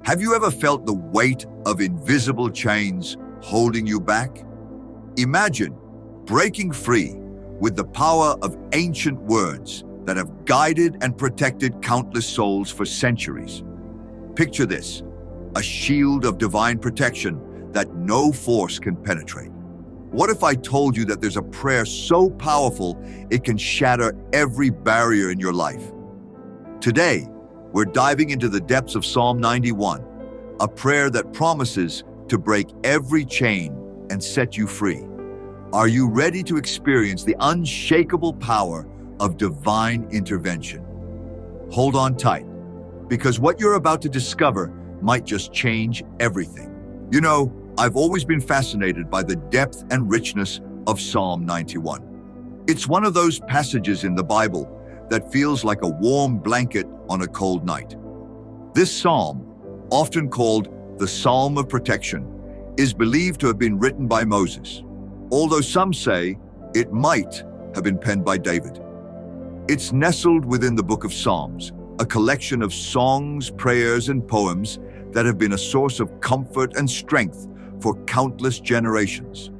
Have you ever felt the weight of invisible chains holding you back? Imagine breaking free with the power of ancient words that have guided and protected countless souls for centuries. Picture this, a shield of divine protection that no force can penetrate. What if I told you that there's a prayer so powerful it can shatter every barrier in your life? Today, we're diving into the depths of Psalm 91, a prayer that promises to break every chain and set you free. Are you ready to experience the unshakable power of divine intervention? Hold on tight, because what you're about to discover might just change everything. You know, I've always been fascinated by the depth and richness of Psalm 91. It's one of those passages in the Bible that feels like a warm blanket on a cold night. This psalm, often called the Psalm of Protection, is believed to have been written by Moses, although some say it might have been penned by David. It's nestled within the Book of Psalms, a collection of songs, prayers, and poems that have been a source of comfort and strength for countless generations.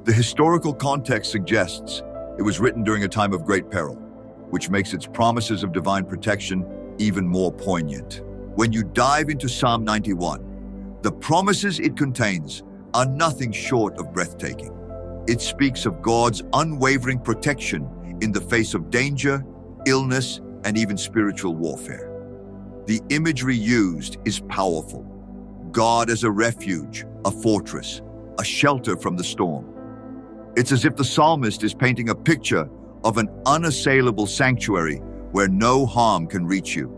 The historical context suggests it was written during a time of great peril, which makes its promises of divine protection even more poignant. When you dive into Psalm 91, the promises it contains are nothing short of breathtaking. It speaks of God's unwavering protection in the face of danger, illness, and even spiritual warfare. The imagery used is powerful. God as a refuge, a fortress, a shelter from the storm. It's as if the psalmist is painting a picture of an unassailable sanctuary where no harm can reach you.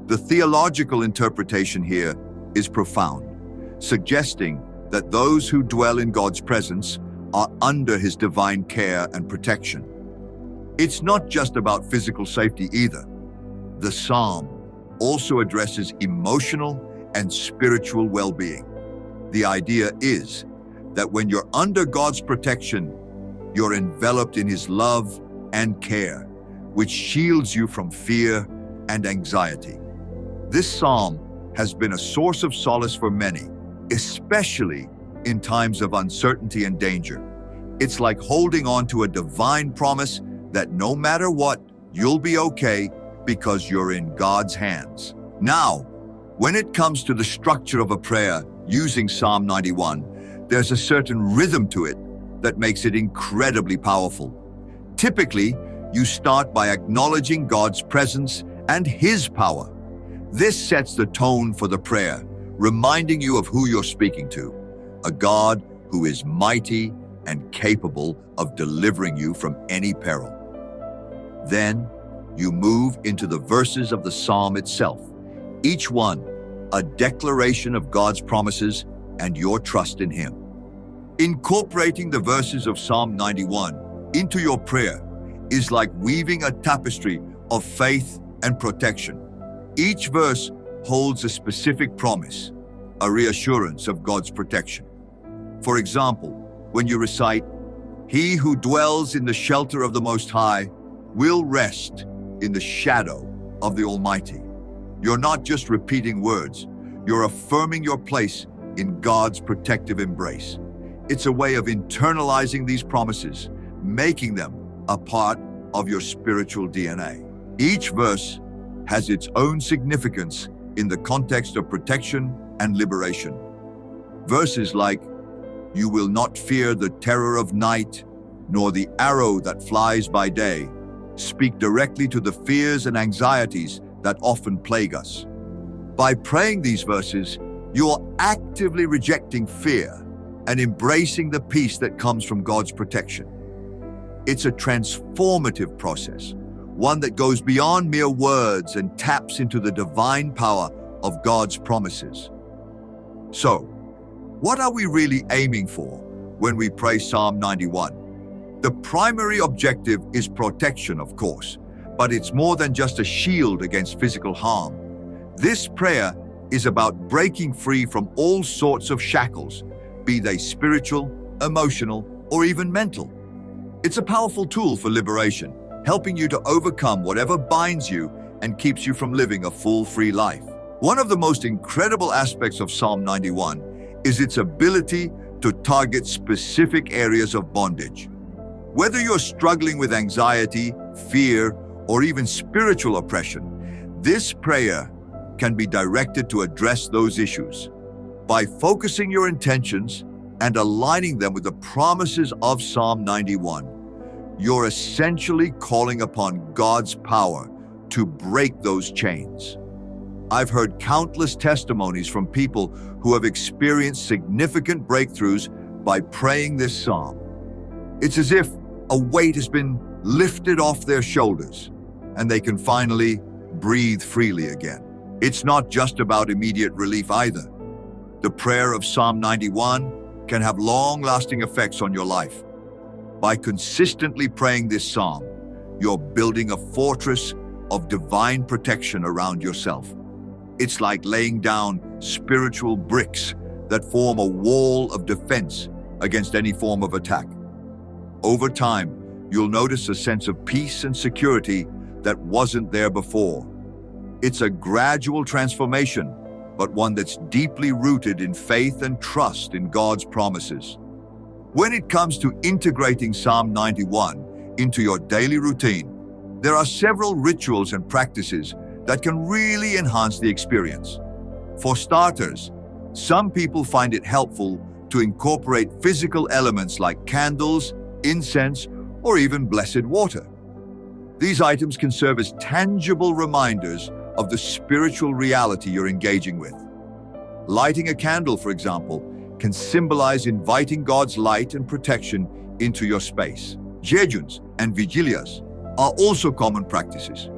The theological interpretation here is profound, suggesting that those who dwell in God's presence are under his divine care and protection. It's not just about physical safety either. The psalm also addresses emotional and spiritual well-being. The idea is that when you're under God's protection, you're enveloped in his love and care, which shields you from fear and anxiety. This psalm has been a source of solace for many, especially in times of uncertainty and danger. It's like holding on to a divine promise that no matter what, you'll be okay because you're in God's hands. Now, when it comes to the structure of a prayer using Psalm 91, there's a certain rhythm to it that makes it incredibly powerful. Typically, you start by acknowledging God's presence and his power. This sets the tone for the prayer, reminding you of who you're speaking to, a God who is mighty and capable of delivering you from any peril. Then, you move into the verses of the psalm itself, each one a declaration of God's promises and your trust in him. Incorporating the verses of Psalm 91 into your prayer is like weaving a tapestry of faith and protection. Each verse holds a specific promise, a reassurance of God's protection. For example, when you recite, "He who dwells in the shelter of the Most High will rest in the shadow of the Almighty," you're not just repeating words, you're affirming your place in God's protective embrace. It's a way of internalizing these promises, making them a part of your spiritual DNA. Each verse has its own significance in the context of protection and liberation. Verses like, "You will not fear the terror of night, nor the arrow that flies by day," speak directly to the fears and anxieties that often plague us. By praying these verses, you're actively rejecting fear and embracing the peace that comes from God's protection. It's a transformative process, one that goes beyond mere words and taps into the divine power of God's promises. So, what are we really aiming for when we pray Psalm 91? The primary objective is protection, of course, but it's more than just a shield against physical harm. This prayer is about breaking free from all sorts of shackles, be they spiritual, emotional, or even mental. It's a powerful tool for liberation, helping you to overcome whatever binds you and keeps you from living a full, free life. One of the most incredible aspects of Psalm 91 is its ability to target specific areas of bondage. Whether you're struggling with anxiety, fear, or even spiritual oppression, this prayer can be directed to address those issues. By focusing your intentions and aligning them with the promises of Psalm 91, you're essentially calling upon God's power to break those chains. I've heard countless testimonies from people who have experienced significant breakthroughs by praying this psalm. It's as if a weight has been lifted off their shoulders and they can finally breathe freely again. It's not just about immediate relief either. The prayer of Psalm 91 can have long-lasting effects on your life. By consistently praying this psalm, you're building a fortress of divine protection around yourself. It's like laying down spiritual bricks that form a wall of defense against any form of attack. Over time, you'll notice a sense of peace and security that wasn't there before. It's a gradual transformation, but one that's deeply rooted in faith and trust in God's promises. When it comes to integrating Psalm 91 into your daily routine, there are several rituals and practices that can really enhance the experience. For starters, some people find it helpful to incorporate physical elements like candles, incense, or even blessed water. These items can serve as tangible reminders of the spiritual reality you're engaging with. Lighting a candle, for example, can symbolize inviting God's light and protection into your space. Jejuns and vigilias are also common practices.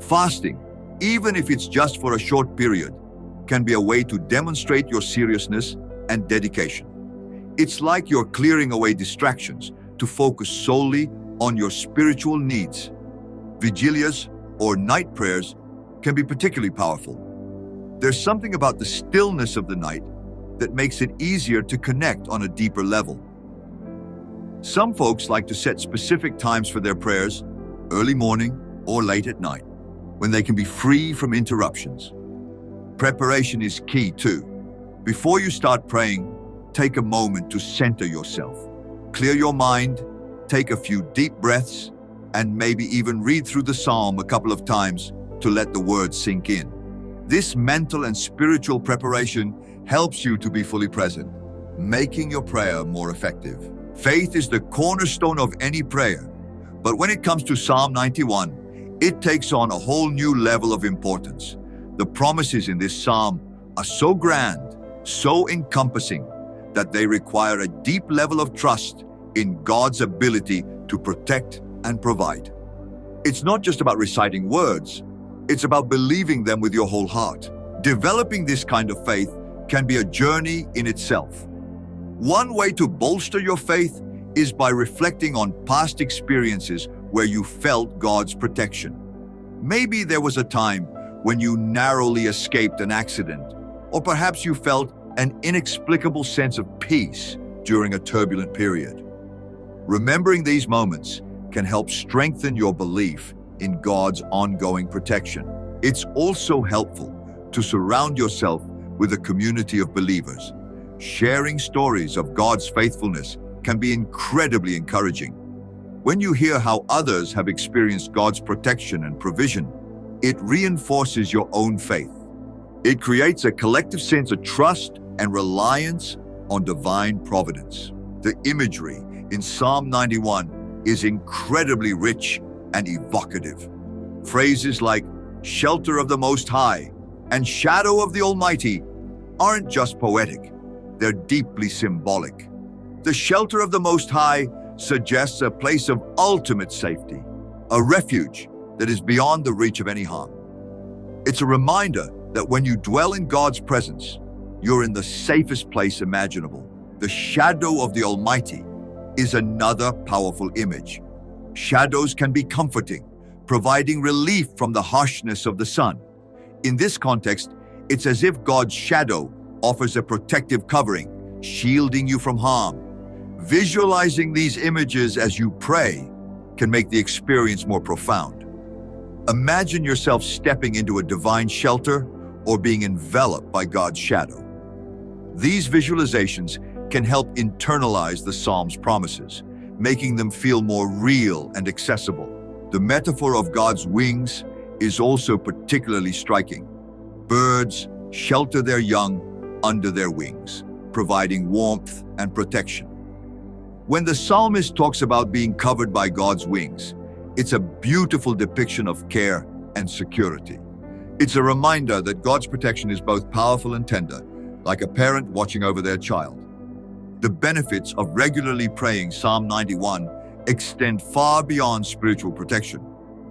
Fasting, even if it's just for a short period, can be a way to demonstrate your seriousness and dedication. It's like you're clearing away distractions to focus solely on your spiritual needs. Vigilias, or night prayers, can be particularly powerful. There's something about the stillness of the night that makes it easier to connect on a deeper level. Some folks like to set specific times for their prayers, early morning or late at night, when they can be free from interruptions. Preparation is key too. Before you start praying, take a moment to center yourself. Clear your mind, take a few deep breaths, and maybe even read through the psalm a couple of times to let the words sink in. This mental and spiritual preparation helps you to be fully present, making your prayer more effective. Faith is the cornerstone of any prayer, but when it comes to Psalm 91, it takes on a whole new level of importance. The promises in this psalm are so grand, so encompassing, that they require a deep level of trust in God's ability to protect and provide. It's not just about reciting words, it's about believing them with your whole heart. Developing this kind of faith can be a journey in itself. One way to bolster your faith is by reflecting on past experiences where you felt God's protection. Maybe there was a time when you narrowly escaped an accident, or perhaps you felt an inexplicable sense of peace during a turbulent period. Remembering these moments can help strengthen your belief in God's ongoing protection. It's also helpful to surround yourself with a community of believers. Sharing stories of God's faithfulness can be incredibly encouraging. When you hear how others have experienced God's protection and provision, it reinforces your own faith. It creates a collective sense of trust and reliance on divine providence. The imagery in Psalm 91 is incredibly rich and evocative. Phrases like shelter of the Most High and shadow of the Almighty aren't just poetic, they're deeply symbolic. The shelter of the Most High suggests a place of ultimate safety, a refuge that is beyond the reach of any harm. It's a reminder that when you dwell in God's presence, you're in the safest place imaginable. The shadow of the Almighty is another powerful image. Shadows can be comforting, providing relief from the harshness of the sun. In this context, it's as if God's shadow offers a protective covering, shielding you from harm. Visualizing these images as you pray can make the experience more profound. Imagine yourself stepping into a divine shelter or being enveloped by God's shadow. These visualizations can help internalize the Psalm's promises, making them feel more real and accessible. The metaphor of God's wings is also particularly striking. Birds shelter their young under their wings, providing warmth and protection. When the psalmist talks about being covered by God's wings, it's a beautiful depiction of care and security. It's a reminder that God's protection is both powerful and tender, like a parent watching over their child. The benefits of regularly praying Psalm 91 extend far beyond spiritual protection.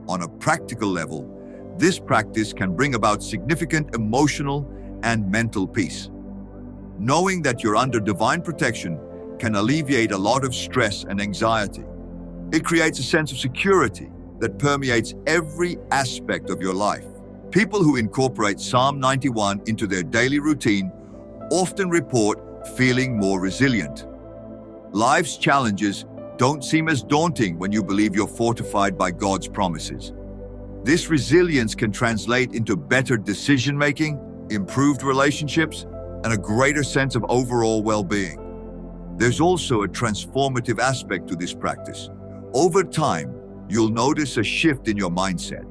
On a practical level, this practice can bring about significant emotional and mental peace. Knowing that you're under divine protection can alleviate a lot of stress and anxiety. It creates a sense of security that permeates every aspect of your life. People who incorporate Psalm 91 into their daily routine often report feeling more resilient. Life's challenges don't seem as daunting when you believe you're fortified by God's promises. This resilience can translate into better decision-making, improved relationships, and a greater sense of overall well-being. There's also a transformative aspect to this practice. Over time, you'll notice a shift in your mindset.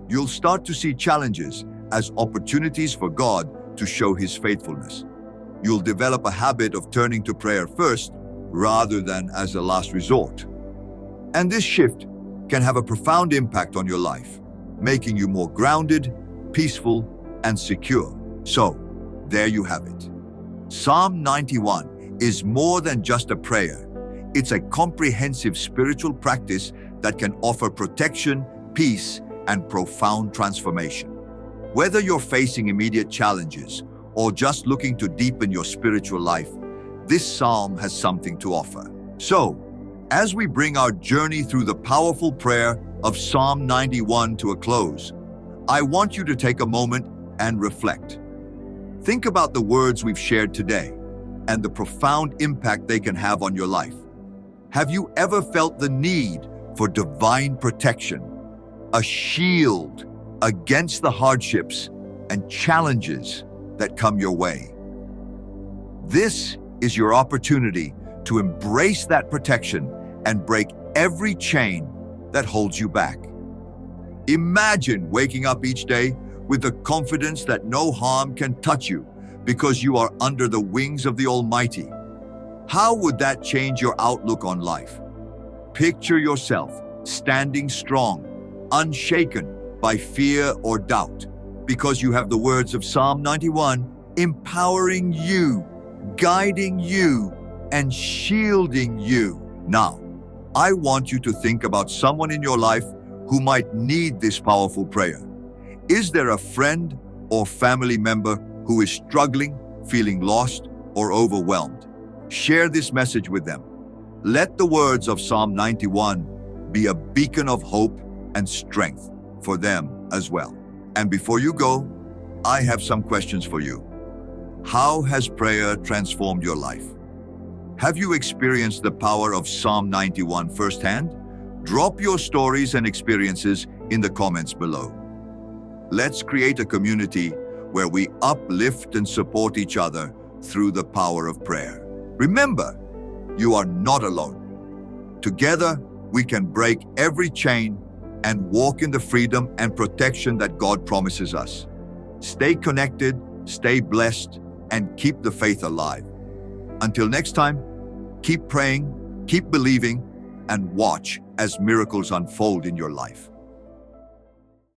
You'll start to see challenges as opportunities for God to show His faithfulness. You'll develop a habit of turning to prayer first rather than as a last resort. And this shift can have a profound impact on your life, making you more grounded, peaceful, and secure. So, there you have it. Psalm 91 is more than just a prayer. It's a comprehensive spiritual practice that can offer protection, peace, and profound transformation. Whether you're facing immediate challenges or just looking to deepen your spiritual life, this psalm has something to offer. So, as we bring our journey through the powerful prayer of Psalm 91 to a close, I want you to take a moment and reflect. Think about the words we've shared today and the profound impact they can have on your life. Have you ever felt the need for divine protection, a shield against the hardships and challenges that come your way? This is your opportunity to embrace that protection and break every chain that holds you back. Imagine waking up each day with the confidence that no harm can touch you because you are under the wings of the Almighty. How would that change your outlook on life? Picture yourself standing strong, unshaken by fear or doubt, because you have the words of Psalm 91 empowering you, guiding you, and shielding you. Now, I want you to think about someone in your life who might need this powerful prayer. Is there a friend or family member who is struggling, feeling lost, or overwhelmed? Share this message with them. Let the words of Psalm 91 be a beacon of hope and strength for them as well. And before you go, I have some questions for you. How has prayer transformed your life? Have you experienced the power of Psalm 91 firsthand? Drop your stories and experiences in the comments below. Let's create a community where we uplift and support each other through the power of prayer. Remember, you are not alone. Together, we can break every chain and walk in the freedom and protection that God promises us. Stay connected, stay blessed, and keep the faith alive. Until next time, keep praying, keep believing, and watch as miracles unfold in your life.